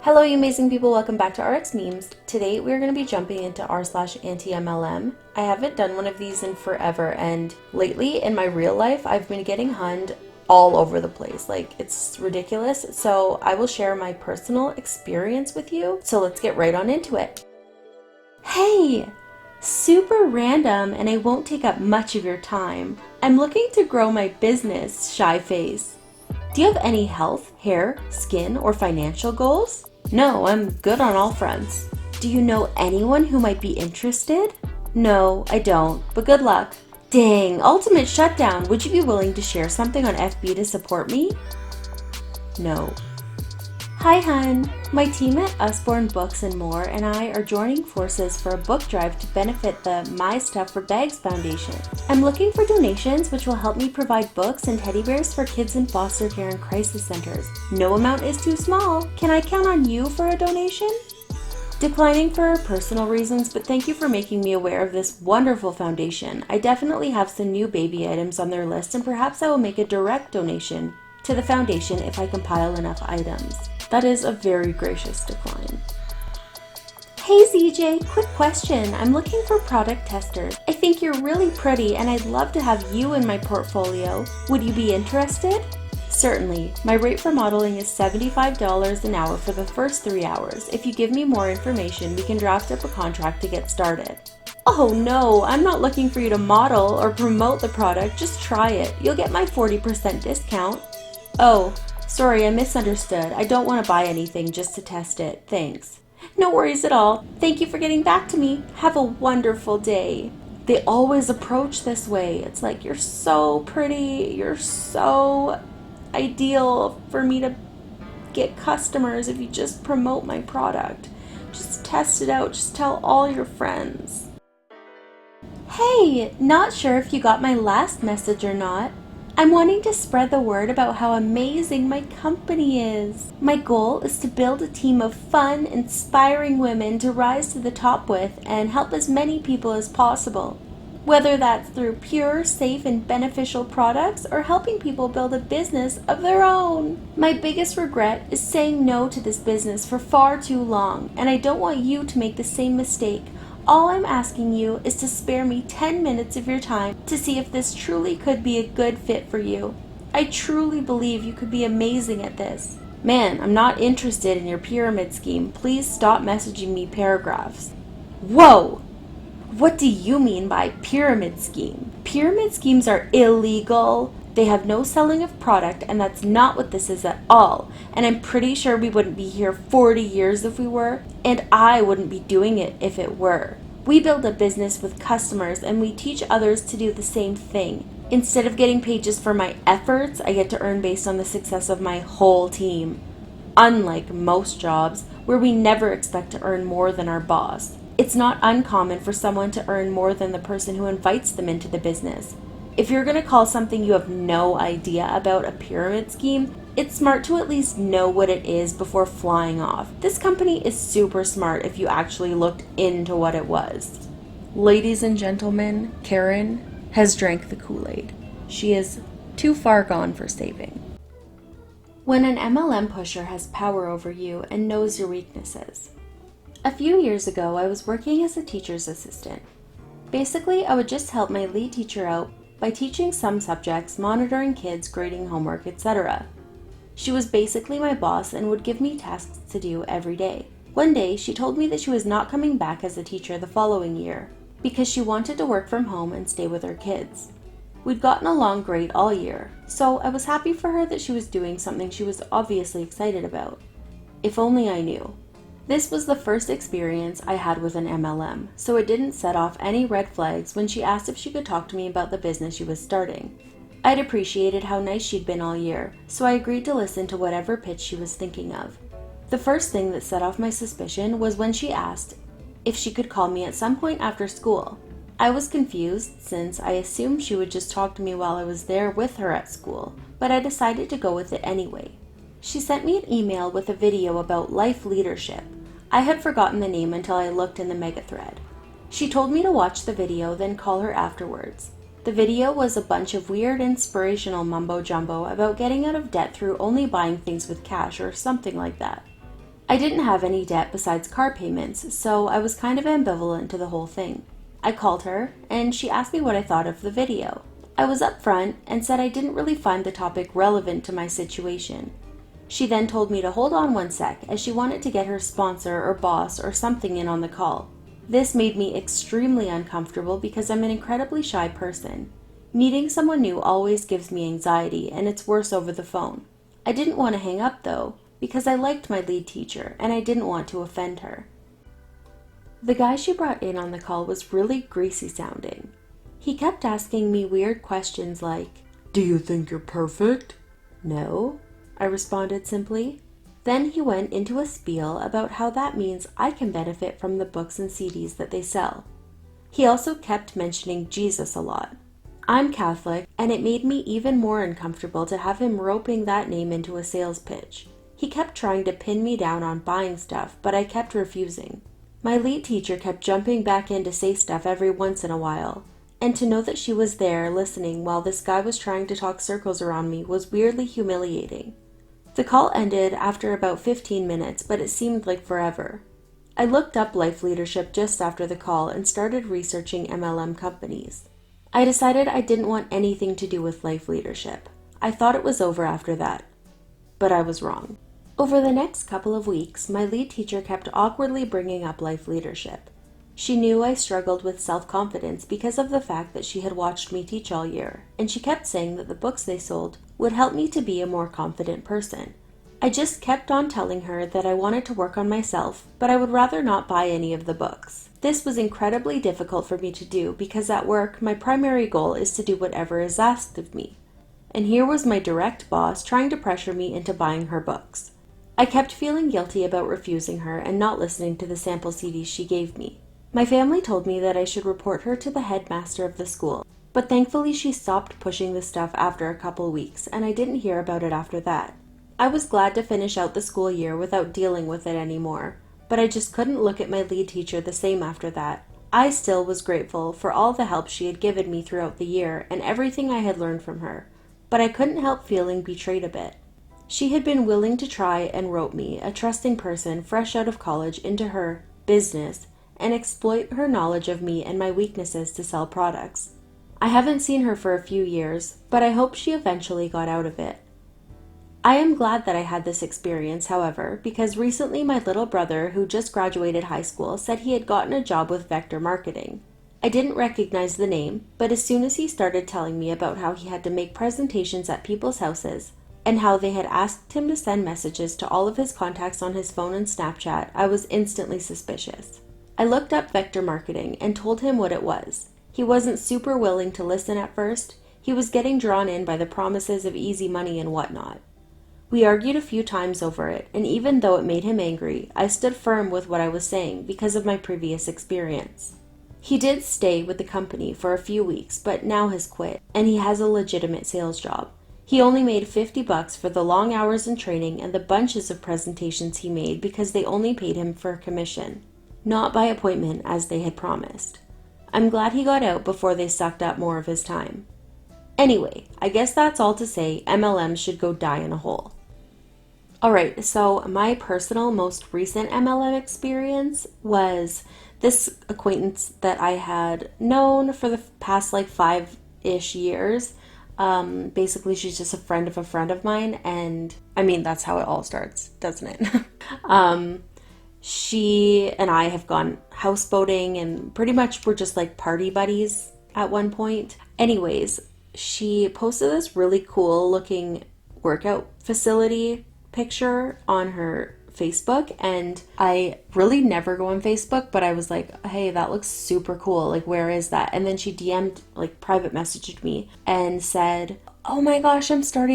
Hello you amazing people, welcome back to RX Memes. Today we're going to be jumping into r/AntiMLM. I haven't done one of these in forever, and lately in my real life I've been getting hunned all over the place. Like, it's ridiculous. So I will share my personal experience with you. So let's get right on into it. Hey! Super random, and I won't take up much of your time. I'm looking to grow my business, Shy Face. Do you have any health, hair, skin, or financial goals? No, I'm good on all fronts. Do you know anyone who might be interested? No, I don't, but good luck. Dang, ultimate shutdown. Would you be willing to share something on FB to support me? No. Hi hun, my team at Usborne Books and More and I are joining forces for a book drive to benefit the My Stuff for Bags Foundation. I'm looking for donations which will help me provide books and teddy bears for kids in foster care and crisis centers. No amount is too small. Can I count on you for a donation? Declining for personal reasons, but thank you for making me aware of this wonderful foundation. I definitely have some new baby items on their list, and perhaps I will make a direct donation to the foundation if I compile enough items. That is a very gracious decline. Hey ZJ, quick question. I'm looking for product testers. I think you're really pretty and I'd love to have you in my portfolio. Would you be interested? Certainly. My rate for modeling is $75 an hour for the first 3 hours. If you give me more information, we can draft up a contract to get started. Oh no, I'm not looking for you to model or promote the product. Just try it. You'll get my 40% discount. Oh. Sorry, I misunderstood. I don't want to buy anything just to test it. Thanks. No worries at all. Thank you for getting back to me. Have a wonderful day. They always approach this way. It's like, you're so pretty. You're so ideal for me to get customers if you just promote my product. Just test it out. Just tell all your friends. Hey, not sure if you got my last message or not. I'm wanting to spread the word about how amazing my company is. My goal is to build a team of fun, inspiring women to rise to the top with and help as many people as possible. Whether that's through pure, safe, and beneficial products or helping people build a business of their own. My biggest regret is saying no to this business for far too long, and I don't want you to make the same mistake. All I'm asking you is to spare me 10 minutes of your time to see if this truly could be a good fit for you. I truly believe you could be amazing at this. Man, I'm not interested in your pyramid scheme. Please stop messaging me paragraphs. Whoa! What do you mean by pyramid scheme? Pyramid schemes are illegal. They have no selling of product, and that's not what this is at all. And I'm pretty sure we wouldn't be here 40 years if we were, and I wouldn't be doing it if it were. We build a business with customers, and we teach others to do the same thing. Instead of getting paid just for my efforts, I get to earn based on the success of my whole team. Unlike most jobs, where we never expect to earn more than our boss. It's not uncommon for someone to earn more than the person who invites them into the business. If you're going to call something you have no idea about a pyramid scheme, it's smart to at least know what it is before flying off. This company is super smart if you actually looked into what it was. Ladies and gentlemen, Karen has drank the Kool-Aid. She is too far gone for saving. When an MLM pusher has power over you and knows your weaknesses. A few years ago, I was working as a teacher's assistant. Basically, I would just help my lead teacher out by teaching some subjects, monitoring kids, grading homework, etc. She was basically my boss and would give me tasks to do every day. One day, she told me that she was not coming back as a teacher the following year because she wanted to work from home and stay with her kids. We'd gotten along great all year, so I was happy for her that she was doing something she was obviously excited about. If only I knew. This was the first experience I had with an MLM, so it didn't set off any red flags when she asked if she could talk to me about the business she was starting. I'd appreciated how nice she'd been all year, so I agreed to listen to whatever pitch she was thinking of. The first thing that set off my suspicion was when she asked if she could call me at some point after school. I was confused since I assumed she would just talk to me while I was there with her at school, but I decided to go with it anyway. She sent me an email with a video about life leadership. I had forgotten the name until I looked in the mega thread. She told me to watch the video, then call her afterwards. The video was a bunch of weird inspirational mumbo jumbo about getting out of debt through only buying things with cash or something like that. I didn't have any debt besides car payments, so I was kind of ambivalent to the whole thing. I called her, and she asked me what I thought of the video. I was upfront and said I didn't really find the topic relevant to my situation. She then told me to hold on one sec, as she wanted to get her sponsor or boss or something in on the call. This made me extremely uncomfortable because I'm an incredibly shy person. Meeting someone new always gives me anxiety, and it's worse over the phone. I didn't want to hang up though, because I liked my lead teacher and I didn't want to offend her. The guy she brought in on the call was really greasy sounding. He kept asking me weird questions like, "Do you think you're perfect?" "No," I responded simply. Then he went into a spiel about how that means I can benefit from the books and CDs that they sell. He also kept mentioning Jesus a lot. I'm Catholic, and it made me even more uncomfortable to have him roping that name into a sales pitch. He kept trying to pin me down on buying stuff, but I kept refusing. My lead teacher kept jumping back in to say stuff every once in a while, and to know that she was there listening while this guy was trying to talk circles around me was weirdly humiliating. The call ended after about 15 minutes, but it seemed like forever. I looked up life leadership just after the call and started researching MLM companies. I decided I didn't want anything to do with life leadership. I thought it was over after that, but I was wrong. Over the next couple of weeks, my lead teacher kept awkwardly bringing up life leadership. She knew I struggled with self-confidence because of the fact that she had watched me teach all year, and she kept saying that the books they sold would help me to be a more confident person. I just kept on telling her that I wanted to work on myself, but I would rather not buy any of the books. This was incredibly difficult for me to do because at work, my primary goal is to do whatever is asked of me. And here was my direct boss trying to pressure me into buying her books. I kept feeling guilty about refusing her and not listening to the sample CDs she gave me. My family told me that I should report her to the headmaster of the school, but thankfully she stopped pushing the stuff after a couple weeks, and I didn't hear about it after that. I was glad to finish out the school year without dealing with it anymore, but I just couldn't look at my lead teacher the same after that. I still was grateful for all the help she had given me throughout the year and everything I had learned from her, but I couldn't help feeling betrayed a bit. She had been willing to try and rope me, a trusting person fresh out of college, into her business and exploit her knowledge of me and my weaknesses to sell products. I haven't seen her for a few years, but I hope she eventually got out of it. I am glad that I had this experience, however, because recently my little brother, who just graduated high school, said he had gotten a job with vector marketing. I didn't recognize the name, but as soon as he started telling me about how he had to make presentations at people's houses, and how they had asked him to send messages to all of his contacts on his phone and Snapchat, I was instantly suspicious. I looked up vector marketing and told him what it was. He wasn't super willing to listen at first. He was getting drawn in by the promises of easy money and whatnot. We argued a few times over it, and even though it made him angry, I stood firm with what I was saying because of my previous experience. He did stay with the company for a few weeks, but now has quit, and he has a legitimate sales job. He only made $50 for the long hours in training and the bunches of presentations he made because they only paid him for commission, not by appointment as they had promised. I'm glad he got out before they sucked up more of his time. Anyway, I guess that's all to say MLMs should go die in a hole. Alright, so my personal most recent MLM experience was this acquaintance that I had known for the past 5-ish years. Basically she's just a friend of mine, and I mean that's how it all starts, doesn't it? She and I have gone houseboating and pretty much we're just like party buddies at one point. Anyways, she posted this really cool looking workout facility picture on her Facebook, and I really never go on Facebook, but I was like, hey, that looks super cool, like where is that? And then she DM'd, private messaged me and said, oh my gosh, I'm start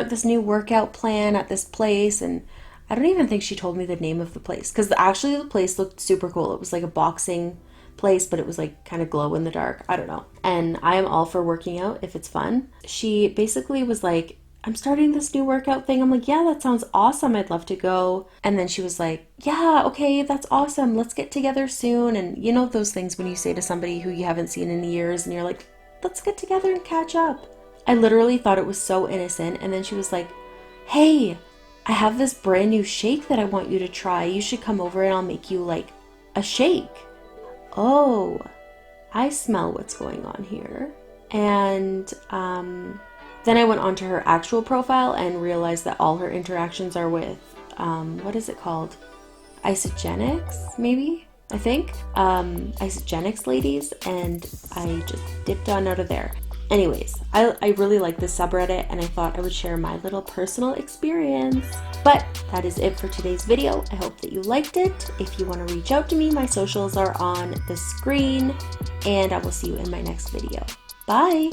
this new workout plan at this place. And I don't even think she told me the name of the place, because actually the place looked super cool. It was like a boxing place, but it was kind of glow in the dark. I don't know. And I am all for working out if it's fun. She basically was like, I'm starting this new workout thing. I'm like, yeah, that sounds awesome. I'd love to go. And then she was like, yeah, okay, that's awesome. Let's get together soon. And you know those things when you say to somebody who you haven't seen in years and you're like, let's get together and catch up. I literally thought it was so innocent. And then she was like, hey, I have this brand new shake that I want you to try. You should come over and I'll make you like a shake. Oh, I smell what's going on here. And then I went onto her actual profile and realized that all her interactions are with, what is it called? Isogenics, maybe? I think. Isogenics ladies, and I just dipped on out of there. Anyways, I really like this subreddit and I thought I would share my little personal experience. But that is it for today's video. I hope that you liked it. If you want to reach out to me, my socials are on the screen, and I will see you in my next video. Bye!